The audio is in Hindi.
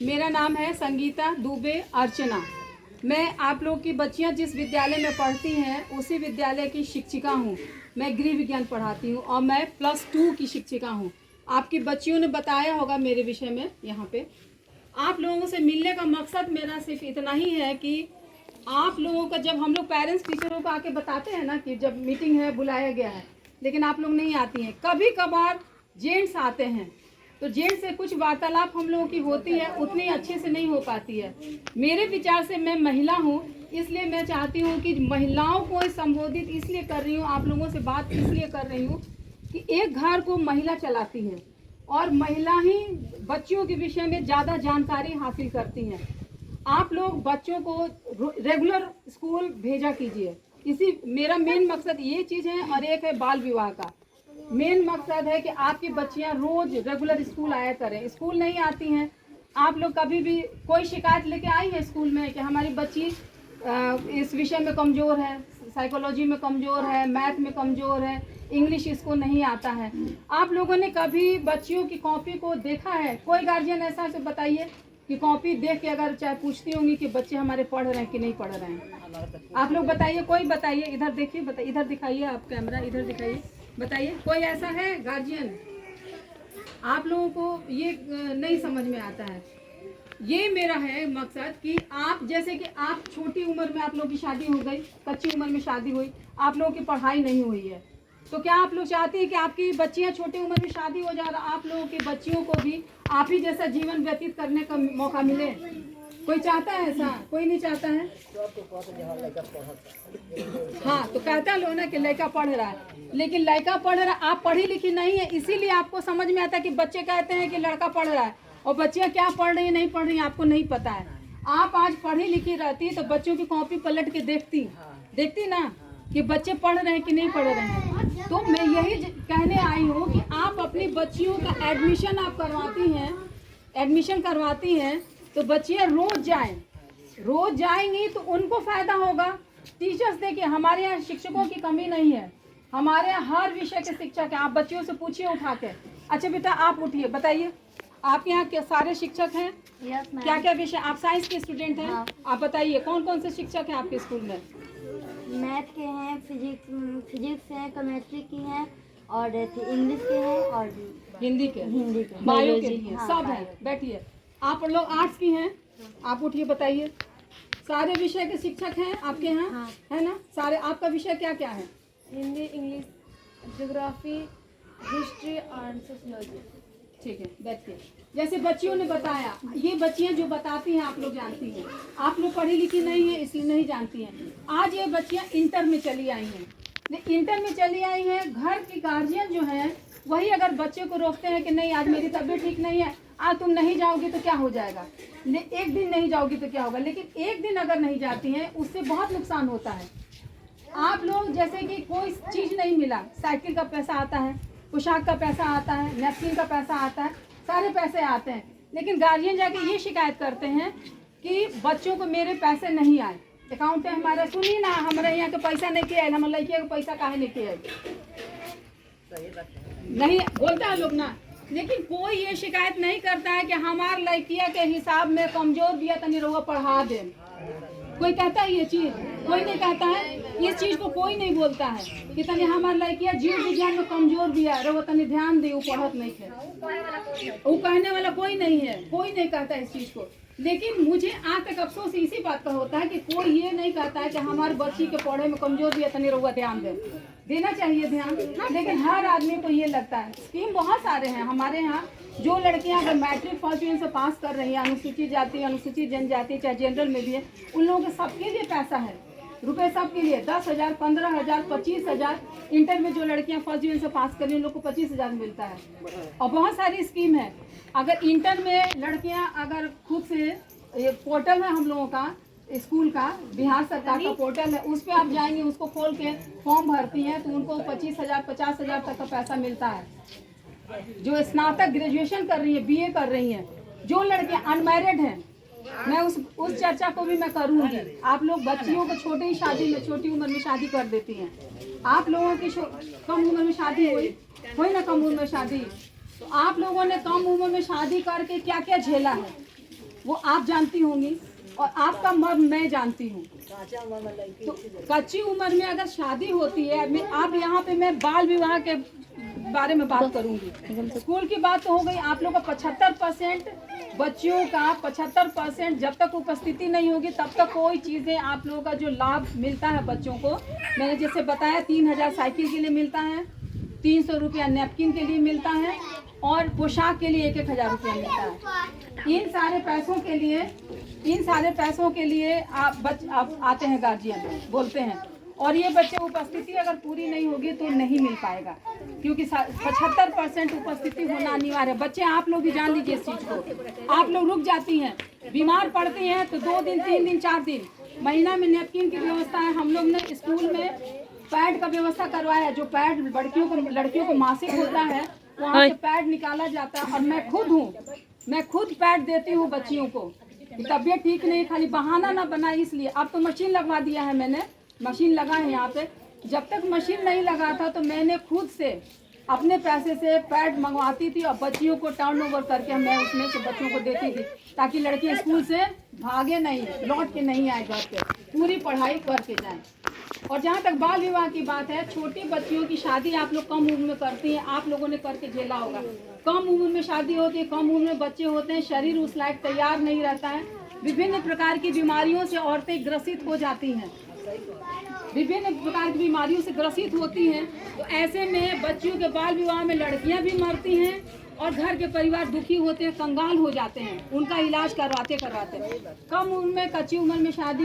मेरा नाम है संगीता दुबे अर्चना। मैं आप लोग की बच्चियां जिस विद्यालय में पढ़ती हैं उसी विद्यालय की शिक्षिका हूं। मैं गृह विज्ञान पढ़ाती हूं और मैं +2 की शिक्षिका हूं। आपकी बच्चियों ने बताया होगा मेरे विषय में। यहाँ पे आप लोगों से मिलने का मकसद मेरा सिर्फ इतना ही है कि आप लोगों का, जब हम लोग पेरेंट्स टीचरों को आके बताते हैं ना कि जब मीटिंग है बुलाया गया है, लेकिन आप लोग नहीं आती हैं। कभी कभार जेंट्स आते हैं तो जेंट्स से कुछ वार्तालाप हम लोगों की होती है, उतनी अच्छे से नहीं हो पाती है। मेरे विचार से, मैं महिला हूँ इसलिए मैं चाहती हूँ कि महिलाओं को संबोधित इसलिए कर रही हूँ, आप लोगों से बात इसलिए कर रही हूँ कि एक घर को महिला चलाती है और महिला ही बच्चियों के विषय में ज़्यादा जानकारी हासिल करती हैं। आप लोग बच्चों को रेगुलर स्कूल भेजा कीजिए। इसी मेरा मेन मकसद ये चीज़ है। और एक है बाल विवाह का मेन मकसद है कि आपकी बच्चियां रोज रेगुलर स्कूल आया करें। स्कूल नहीं आती हैं, आप लोग कभी भी कोई शिकायत लेके आई है स्कूल में कि हमारी बच्ची इस विषय में कमज़ोर है, साइकोलॉजी में कमज़ोर है, मैथ में कमज़ोर है, इंग्लिश इसको नहीं आता है। आप लोगों ने कभी बच्चियों की कॉपी को देखा है? कोई गार्जियन ऐसा से बताइए कि कॉपी देख के अगर चाहे पूछती होंगी कि बच्चे हमारे पढ़ रहे हैं कि नहीं पढ़ रहे हैं। आप लोग बताइए, कोई बताइए, इधर देखिए, बताइए, इधर दिखाइए, आप कैमरा इधर दिखाइए, बताइए कोई ऐसा है गार्जियन? आप लोगों को ये नहीं समझ में आता है। ये मेरा है मकसद कि आप, जैसे कि आप छोटी उम्र में आप लोगों की शादी हो गई, कच्ची उम्र में शादी हुई, आप लोगों की पढ़ाई नहीं हुई है, तो क्या आप लोग चाहते हैं कि आपकी बच्चियां छोटी उम्र में शादी हो जाए, आप लोगों की बच्चियों को भी आप ही जैसा जीवन व्यतीत करने का मौका मिले? कोई चाहता है ऐसा? कोई नहीं चाहता है। हाँ, तो कहता लो ना कि लड़का पढ़ रहा है, लेकिन लड़का पढ़ रहा है, आप पढ़ी लिखी नहीं है, इसीलिए आपको समझ में आता है कि बच्चे कहते हैं कि लड़का पढ़ रहा है और बच्चियां क्या पढ़ रही है नहीं पढ़ रही है आपको नहीं पता है। आप आज पढ़ी लिखी रहती तो बच्चों की कॉपी पलट के देखती ना कि बच्चे पढ़ रहे हैं कि नहीं पढ़ रहे हैं। तो मैं यही कहने आई हूँ कि आप अपनी बच्चियों का एडमिशन आप करवाती हैं तो बच्चियाँ रोज जाएंगी तो उनको फायदा होगा। टीचर्स देखिए, हमारे यहाँ शिक्षकों की कमी नहीं है, हमारे यहाँ हर विषय के शिक्षक हैं। आप बच्चियों से पूछिए उठा के। अच्छा बेटा आप उठिए, बताइए आपके यहाँ क्या सारे शिक्षक हैं? क्या क्या विषय? आप साइंस के स्टूडेंट हैं? हाँ। आप बताइए कौन कौन से शिक्षक हैं आपके स्कूल में? मैथ के हैं, फिजिक्स हैं, केमिस्ट्री की हैं और इंग्लिश के हैं और हिंदी के बायो के हैं। हाँ, सब है। बैठिए। आप लोग आर्ट्स की हैं? आप उठिए, बताइए सारे विषय के शिक्षक हैं आपके यहाँ? हाँ। है ना सारे? आपका विषय क्या क्या है? हिंदी, इंग्लिश, ज्योग्राफी, हिस्ट्री और सोशलॉजी। ठीक है, बैठिए। जैसे बच्चियों ने बताया, ये बच्चियां जो बताती हैं आप लोग जानती हैं। आप लोग पढ़ी लिखी नहीं है इसलिए नहीं जानती हैं। आज ये बच्चियां इंटर में चली आई हैं। घर की गार्जियन जो है वही अगर बच्चे को रोकते हैं कि नहीं आज मेरी तबीयत ठीक नहीं है, आज तुम नहीं जाओगी तो क्या हो जाएगा, एक दिन नहीं जाओगी तो क्या होगा, लेकिन एक दिन अगर नहीं जाती हैं उससे बहुत नुकसान होता है। आप लोग जैसे कि कोई चीज़ नहीं मिला, साइकिल का पैसा आता है, पोशाक का पैसा आता है, नैपकिन का पैसा आता है, सारे पैसे आते हैं, लेकिन गार्जियन जाके ये शिकायत करते हैं कि बच्चों को मेरे पैसे नहीं आए, अकाउंट है हमारा, सुनिए ना हमारे यहाँ के पैसा नहीं किया है, हमारे लड़कियों का पैसा काहे नहीं किया नहीं बोलता है लोग ना। लेकिन कोई ये शिकायत नहीं करता है कि हमार लड़किया के हिसाब में कमजोर दिया तनी रहुआ पढ़ा दे। कोई कहता है ये चीज? कोई नहीं कहता है। इस चीज को कोई नहीं बोलता है कि तनी हमार लड़किया जीव विज्ञान में कमजोर दिया रहुआ तनी ध्यान दे, वो पढ़त नहीं है, वो कहने वाला कोई नहीं है, कोई नहीं कहता इस चीज को। लेकिन मुझे आज तक अफसोस इसी बात का होता है कि कोई ये नहीं कहता है कि हमारे बच्ची के पढ़े में कमजोर दिया तनी रहुआ ध्यान दे। देना चाहिए ध्यान, लेकिन हर आदमी को ये लगता है। स्कीम बहुत सारे हैं हमारे यहाँ। जो लड़कियां अगर मैट्रिक फर्स्ट डिवीजन से पास कर रही हैं, अनुसूचित जाति, अनुसूचित जनजाति, चाहे जनरल में भी है, उन लोगों के सबके लिए पैसा है, रुपए सबके लिए 10,000, 15,000, 25,000। इंटर में जो लड़कियां फर्स्ट डिवीजन से पास कर रही हैं उन लोग को 25,000 मिलता है। और बहुत सारी स्कीम है। अगर इंटर में लड़कियां अगर खुद से, ये पोर्टल है हम लोगों का स्कूल का, बिहार सरकार का पोर्टल है, उस पर आप जाएंगे, उसको खोल के फॉर्म भरती हैं तो उनको 25,000, 50,000 तक का पैसा मिलता है। जो स्नातक ग्रेजुएशन कर रही है, बीए कर रही हैं, जो लड़कियां अनमैरिड हैं, मैं उस चर्चा को भी मैं करूंगी। आप लोग बच्चियों को छोटी उम्र में शादी कर देती हैं। आप लोगों की कम उम्र में शादी हुई ना, कम उम्र में शादी, तो आप लोगों ने कम उम्र में शादी करके क्या क्या झेला है। वो आप जानती होंगी और आपका मर्म मैं जानती हूँ। तो कच्ची उम्र में अगर शादी होती है, आप यहाँ पे मैं बाल विवाह के बारे में बात करूंगी। स्कूल की बात तो हो गई। आप लोग का 75% बच्चियों का 75% जब तक उपस्थिति नहीं होगी तब तक कोई चीज़ें आप लोगों का जो लाभ मिलता है बच्चों को, मैंने जैसे बताया 3000 साइकिल के लिए मिलता है, 300 रुपया नैपकिन के लिए मिलता है और पोशाक के लिए 1000 रुपया मिलता है। इन सारे पैसों के लिए आप आते हैं गार्जियन, बोलते हैं, और ये बच्चे उपस्थिति अगर पूरी नहीं होगी तो नहीं मिल पाएगा, क्योंकि 75% उपस्थिति होना अनिवार्य है। बच्चे आप लोग भी जान लीजिए इस चीज़ को। आप लोग रुक जाती हैं, बीमार पड़ती हैं तो 2 दिन 3 दिन 4 दिन, महीना में नैपकिन की व्यवस्था है। हम लोग ने स्कूल में पैड का व्यवस्था करवाया है। जो पैड लड़कियों को मासिक होता है वहाँ से पैड निकाला जाता है, और मैं खुद पैड देती हूँ बच्चियों को। तबीयत ठीक नहीं, खाली बहाना ना बनाए इसलिए। अब तो मशीन लगवा दिया है, मैंने मशीन लगा है यहाँ पे। जब तक मशीन नहीं लगा था तो मैंने खुद से अपने पैसे से पैड मंगवाती थी और बच्चियों को टर्न ओवर करके मैं उसमें से बच्चों को देती थी, ताकि लड़कियाँ स्कूल से भागे नहीं, लौट के नहीं आए घर पे, पूरी पढ़ाई करके जाएं। और जहाँ तक बाल विवाह की बात है, छोटी बच्चियों की शादी आप लोग कम उम्र में करती हैं, आप लोगों ने करके झेला होगा। कम उम्र में शादी होती है, कम उम्र में बच्चे होते हैं, शरीर उस लायक तैयार नहीं रहता है, विभिन्न प्रकार की बीमारियों से औरतें ग्रसित हो जाती हैं, विभिन्न प्रकार की बीमारियों से ग्रसित होती हैं। तो ऐसे में बच्चियों के बाल विवाह में लड़कियां भी मरती हैं और घर के परिवार दुखी होते हैं, कंगाल हो जाते हैं, उनका इलाज करवाते कम उम्र में, कच्ची उम्र में शादी